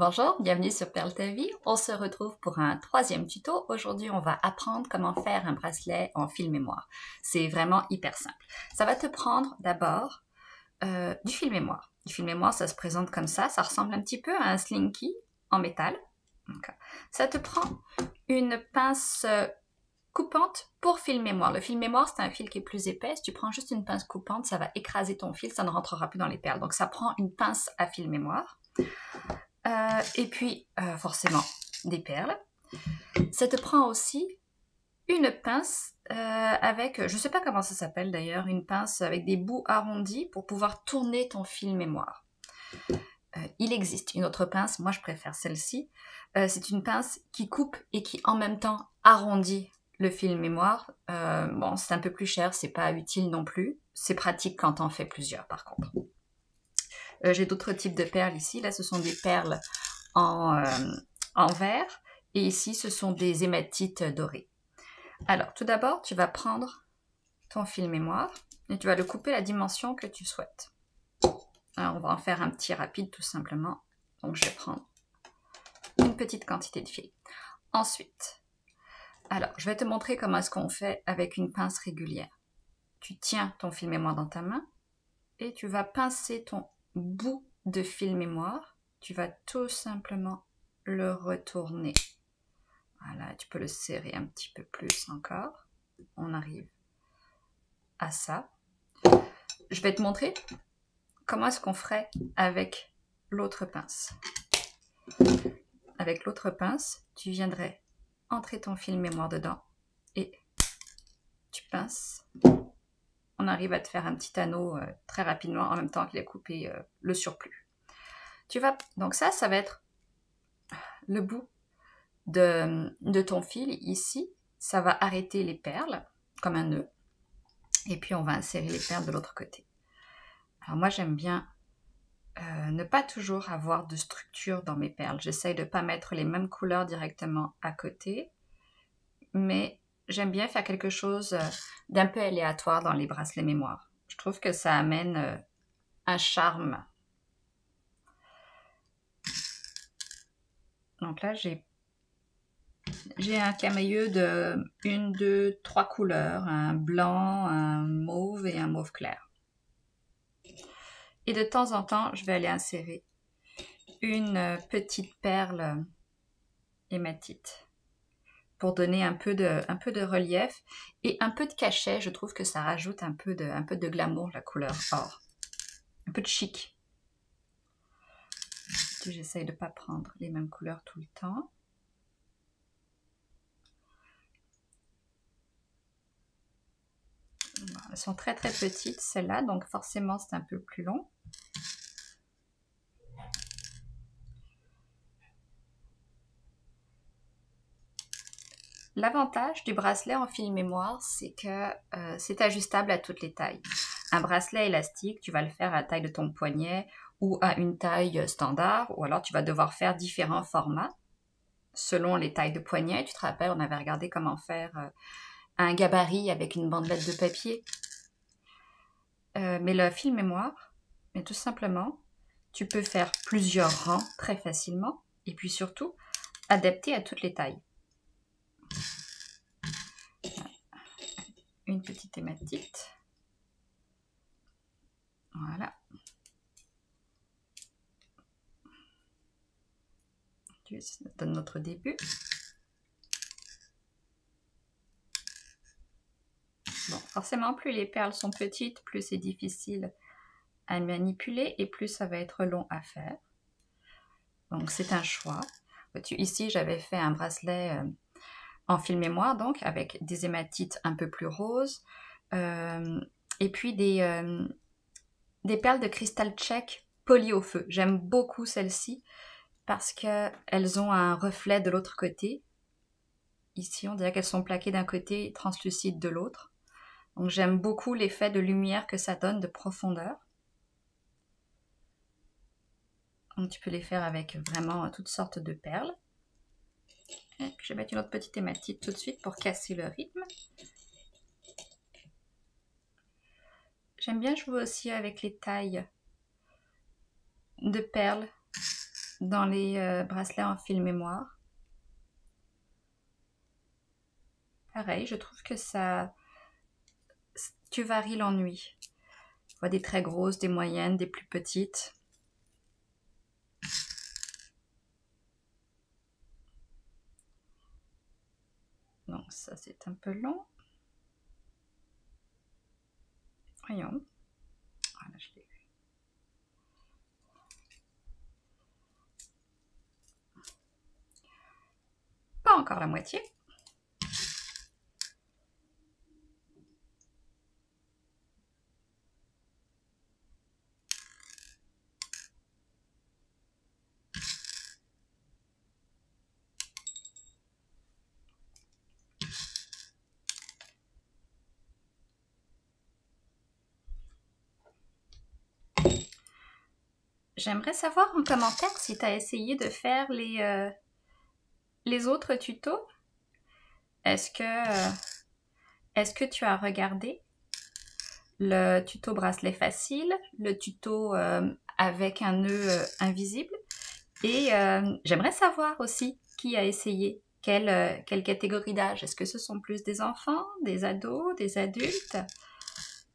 Bonjour, bienvenue sur Perle ta vie. On se retrouve pour un troisième tuto. Aujourd'hui, on va apprendre comment faire un bracelet en fil mémoire. C'est vraiment hyper simple. Ça va te prendre d'abord du fil mémoire. Du fil mémoire, ça se présente comme ça ressemble un petit peu à un slinky en métal. Okay. Ça te prend une pince coupante pour fil mémoire. Le fil mémoire, c'est un fil qui est plus épais. Si tu prends juste une pince coupante, ça va écraser ton fil, ça ne rentrera plus dans les perles. Donc ça prend une pince à fil mémoire. Et puis, forcément, des perles. Ça te prend aussi une pince avec, je ne sais pas comment ça s'appelle d'ailleurs, une pince avec des bouts arrondis pour pouvoir tourner ton fil mémoire. Il existe une autre pince, moi je préfère celle-ci. C'est une pince qui coupe et qui en même temps arrondit le fil mémoire. Bon, c'est un peu plus cher, c'est pas utile non plus. C'est pratique quand on fait plusieurs par contre. J'ai d'autres types de perles ici. Là, ce sont des perles en verre. Et ici, ce sont des hématites dorées. Alors, tout d'abord, tu vas prendre ton fil mémoire et tu vas le couper la dimension que tu souhaites. Alors, on va en faire un petit rapide, tout simplement. Donc, je vais prendre une petite quantité de fil. Ensuite, alors, je vais te montrer comment est-ce qu'on fait avec une pince régulière. Tu tiens ton fil mémoire dans ta main et tu vas pincer ton bout de fil mémoire. Tu vas tout simplement le retourner. Voilà, tu peux le serrer un petit peu plus encore. On arrive à ça. Je vais te montrer comment est-ce qu'on ferait avec l'autre pince. Avec l'autre pince, tu viendrais entrer ton fil mémoire dedans et tu pinces. On arrive à te faire un petit anneau très rapidement en même temps qu'il a coupé le surplus. Donc ça va être le bout de ton fil ici. Ça va arrêter les perles comme un nœud. Et puis on va insérer les perles de l'autre côté. Alors moi j'aime bien ne pas toujours avoir de structure dans mes perles. J'essaye de ne pas mettre les mêmes couleurs directement à côté. Mais j'aime bien faire quelque chose d'un peu aléatoire dans les bracelets mémoire. Je trouve que ça amène un charme. Donc là j'ai un camailleux de 1, 2, 3 couleurs. Un blanc, un mauve et un mauve clair. Et de temps en temps, je vais aller insérer une petite perle hématite pour donner un peu de relief et un peu de cachet. Je trouve que ça rajoute un peu de glamour, la couleur or. Un peu de chic. J'essaye de ne pas prendre les mêmes couleurs tout le temps. Elles sont très très petites celles-là, donc forcément c'est un peu plus long. L'avantage du bracelet en fil mémoire, c'est que c'est ajustable à toutes les tailles. Un bracelet élastique, tu vas le faire à la taille de ton poignet ou à une taille standard, ou alors tu vas devoir faire différents formats selon les tailles de poignet. Tu te rappelles, on avait regardé comment faire un gabarit avec une bandelette de papier. Mais le fil mémoire, mais tout simplement, tu peux faire plusieurs rangs très facilement et puis surtout adapté à toutes les tailles. Une petite hématite. Voilà. Ça donne notre début. Bon, forcément, plus les perles sont petites, plus c'est difficile à manipuler et plus ça va être long à faire. Donc, c'est un choix. Ici, j'avais fait un bracelet en fil mémoire, donc avec des hématites un peu plus roses et puis des perles de cristal tchèque polies au feu. J'aime beaucoup celles-ci parce qu'elles ont un reflet de l'autre côté. Ici, on dirait qu'elles sont plaquées d'un côté et translucides de l'autre. Donc j'aime beaucoup l'effet de lumière que ça donne, de profondeur. Donc tu peux les faire avec vraiment toutes sortes de perles. Et puis je vais mettre une autre petite hématite tout de suite pour casser le rythme. J'aime bien jouer aussi avec les tailles de perles dans les bracelets en fil mémoire. Pareil, je trouve que tu varies l'ennui. Tu vois des très grosses, des moyennes, des plus petites. Donc ça c'est un peu long. Voyons. Voilà, je l'ai eu. Pas encore la moitié. J'aimerais savoir en commentaire si tu as essayé de faire les autres tutos. Est-ce que tu as regardé le tuto bracelet facile, le tuto avec un nœud invisible? Et j'aimerais savoir aussi qui a essayé, quelle catégorie d'âge. Est-ce que ce sont plus des enfants, des ados, des adultes?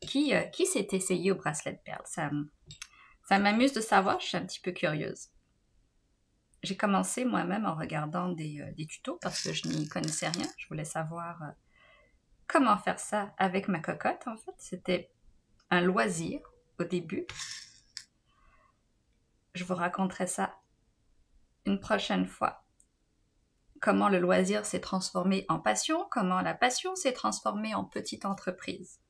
Qui s'est essayé au bracelet de perles? Ça m'amuse de savoir, je suis un petit peu curieuse. J'ai commencé moi-même en regardant des tutos parce que je n'y connaissais rien. Je voulais savoir comment faire ça avec ma cocotte, en fait. C'était un loisir au début. Je vous raconterai ça une prochaine fois. Comment le loisir s'est transformé en passion, comment la passion s'est transformée en petite entreprise.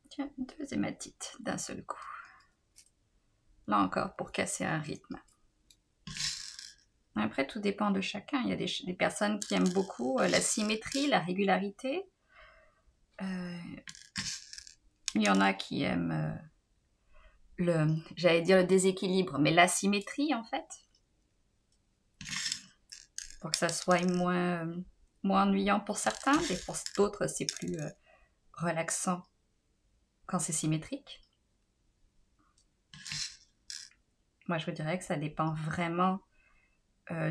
Tiens, 2 hématites d'un seul coup. Là encore, pour casser un rythme. Après, tout dépend de chacun. Il y a des personnes qui aiment beaucoup la symétrie, la régularité. Il y en a qui aiment j'allais dire le déséquilibre, mais l'asymétrie en fait. Pour que ça soit moins ennuyant pour certains, et pour d'autres c'est plus relaxant quand c'est symétrique. Moi je vous dirais que ça dépend vraiment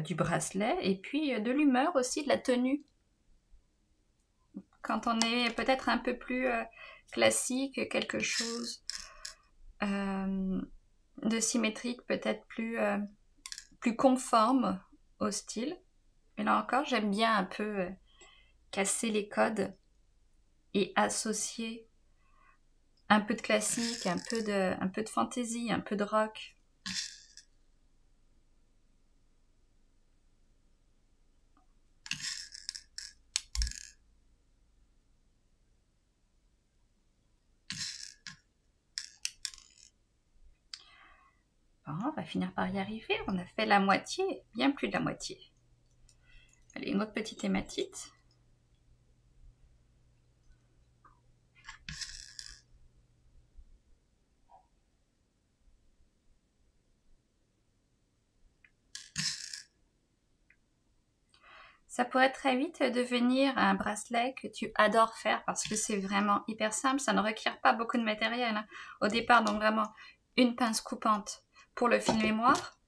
du bracelet et puis de l'humeur aussi, de la tenue. Quand on est peut-être un peu plus classique, quelque chose de symétrique, peut-être plus conforme au style. Et là encore, j'aime bien un peu casser les codes et associer un peu de classique, un peu de fantaisie, un peu de rock. Bon, on va finir par y arriver. On a fait la moitié, bien plus de la moitié. Allez, une autre petite hématite. Ça pourrait très vite devenir un bracelet que tu adores faire parce que c'est vraiment hyper simple. Ça ne requiert pas beaucoup de matériel. Hein. Au départ, donc vraiment une pince coupante pour le fil mémoire,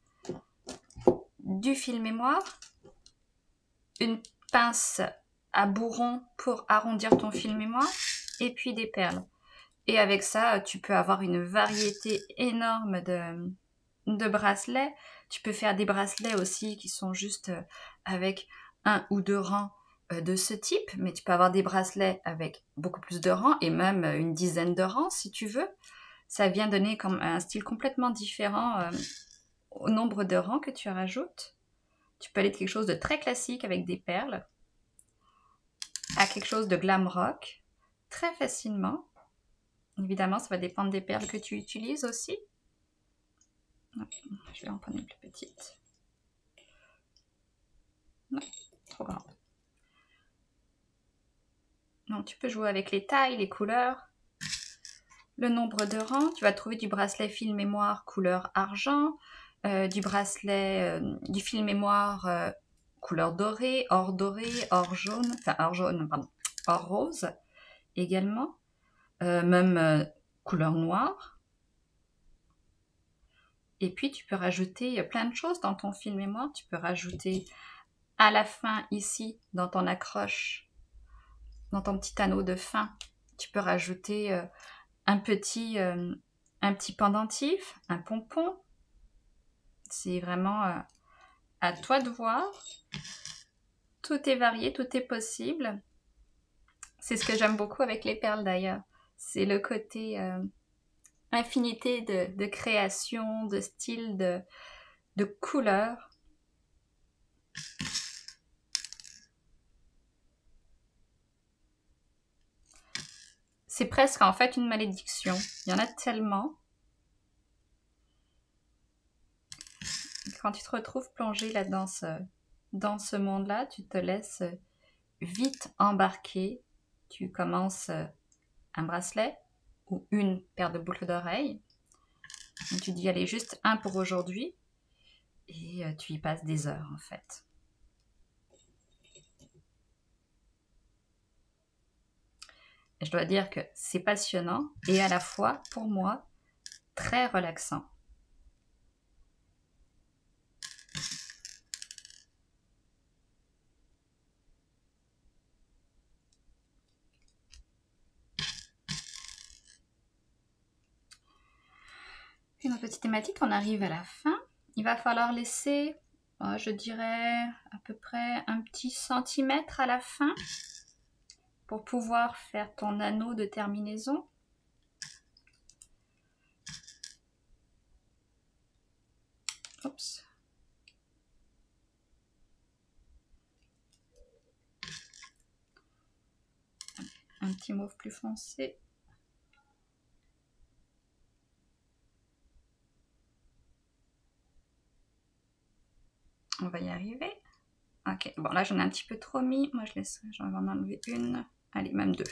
du fil mémoire, une pince à bourron pour arrondir ton fil mémoire et puis des perles. Et avec ça, tu peux avoir une variété énorme de bracelets. Tu peux faire des bracelets aussi qui sont juste avec 1 ou 2 rangs de ce type, mais tu peux avoir des bracelets avec beaucoup plus de rangs et même une dizaine de rangs si tu veux. Ça vient donner comme un style complètement différent au nombre de rangs que tu rajoutes. Tu peux aller de quelque chose de très classique avec des perles à quelque chose de glam rock très facilement. Évidemment, ça va dépendre des perles que tu utilises aussi. Je vais en prendre une plus petite. Non, trop grande. Donc, tu peux jouer avec les tailles, les couleurs, le nombre de rangs. Tu vas trouver du bracelet fil mémoire couleur argent, du bracelet, du fil mémoire couleur dorée, or jaune, enfin or jaune, pardon, or rose également, même couleur noire. Et puis tu peux rajouter plein de choses dans ton fil mémoire. Tu peux rajouter à la fin ici, dans ton accroche, dans ton petit anneau de fin, tu peux rajouter un petit pendentif, un pompon. C'est vraiment à toi de voir. Tout est varié, tout est possible. C'est ce que j'aime beaucoup avec les perles d'ailleurs. C'est le côté infinité de création, de style, de couleurs. C'est presque en fait une malédiction. Il y en a tellement. Quand tu te retrouves plongé là dans ce monde-là, tu te laisses vite embarquer. Tu commences un bracelet ou une paire de boucles d'oreilles. Tu dis, allez, juste un pour aujourd'hui. Et tu y passes des heures, en fait. Et je dois dire que c'est passionnant et à la fois, pour moi, très relaxant. Et notre petite thématique, on arrive à la fin. Il va falloir laisser, je dirais, à peu près un petit centimètre à la fin pour pouvoir faire ton anneau de terminaison. Oups. Un petit mauve plus foncé. On va y arriver. Ok, bon là j'en ai un petit peu trop mis. Moi j'en vais en enlever une. Allez, même deux.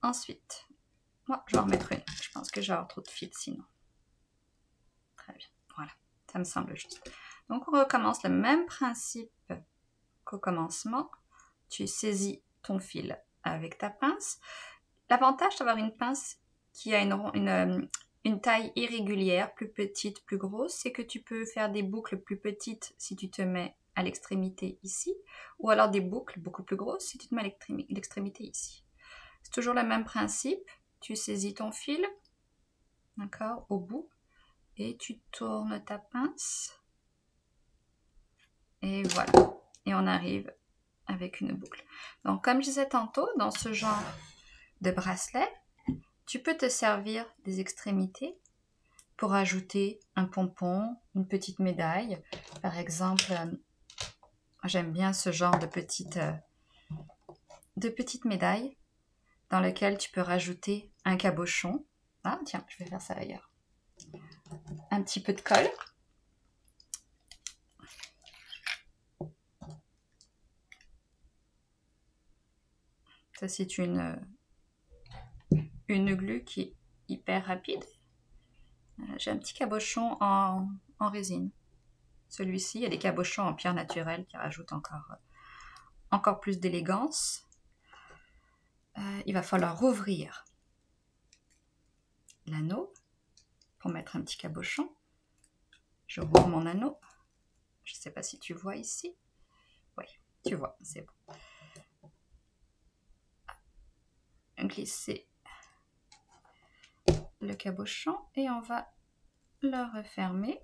Ensuite, moi je vais en remettre une. Je pense que je vais avoir trop de fils sinon. Très bien, voilà. Ça me semble juste. Donc on recommence le même principe qu'au commencement. Tu saisis ton fil avec ta pince. L'avantage d'avoir une pince qui a une taille irrégulière, plus petite, plus grosse, c'est que tu peux faire des boucles plus petites si tu te mets à l'extrémité ici, ou alors des boucles beaucoup plus grosses si tu te mets à l'extrémité ici. C'est toujours le même principe. Tu saisis ton fil, d'accord, au bout, et tu tournes ta pince. Et voilà. Et on arrive avec une boucle. Donc, comme je disais tantôt, dans ce genre de bracelet, tu peux te servir des extrémités pour ajouter un pompon, une petite médaille. Par exemple, j'aime bien ce genre de petite médaille dans lequel tu peux rajouter un cabochon. Ah tiens, je vais faire ça d'ailleurs. Un petit peu de colle. Ça c'est une glue qui est hyper rapide. J'ai un petit cabochon en résine. Celui-ci, il y a des cabochons en pierre naturelle qui rajoutent encore plus d'élégance. Il va falloir rouvrir l'anneau pour mettre un petit cabochon. Je rouvre mon anneau. Je ne sais pas si tu vois ici. Oui, tu vois, c'est bon. Glisser le cabochon et on va le refermer.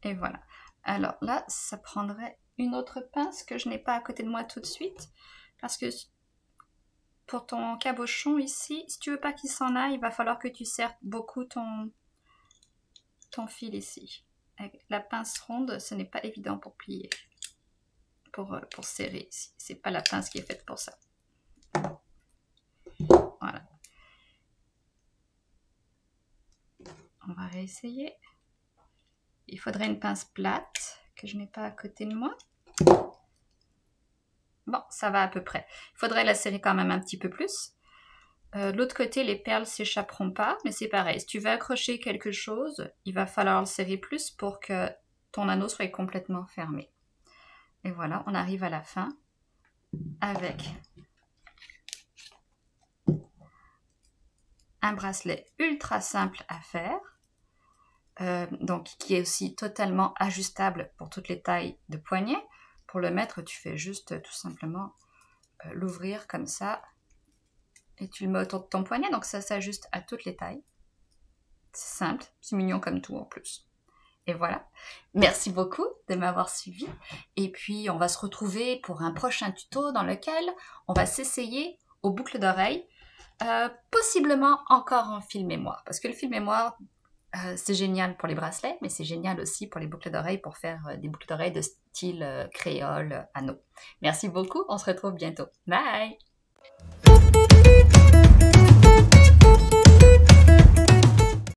Et voilà. Alors là, ça prendrait une autre pince que je n'ai pas à côté de moi tout de suite. Parce que pour ton cabochon ici, si tu veux pas qu'il s'en aille, il va falloir que tu serres beaucoup ton fil ici. Avec la pince ronde, ce n'est pas évident pour plier. Pour serrer ici. C'est pas la pince qui est faite pour ça. Voilà. On va réessayer. Il faudrait une pince plate que je n'ai pas à côté de moi. Bon, ça va à peu près. Il faudrait la serrer quand même un petit peu plus. De l'autre côté, les perles s'échapperont pas, mais c'est pareil. Si tu veux accrocher quelque chose, il va falloir le serrer plus pour que ton anneau soit complètement fermé. Et voilà, on arrive à la fin avec un bracelet ultra simple à faire, donc qui est aussi totalement ajustable pour toutes les tailles de poignet. Pour le mettre, tu fais juste tout simplement l'ouvrir comme ça et tu le mets autour de ton poignet, donc ça s'ajuste à toutes les tailles. C'est simple, c'est mignon comme tout en plus. Et voilà, merci beaucoup de m'avoir suivi. Et puis, on va se retrouver pour un prochain tuto dans lequel on va s'essayer aux boucles d'oreilles, possiblement encore en fil mémoire. Parce que le fil mémoire, c'est génial pour les bracelets, mais c'est génial aussi pour les boucles d'oreilles, pour faire des boucles d'oreilles de style créole, anneau. Merci beaucoup, on se retrouve bientôt. Bye!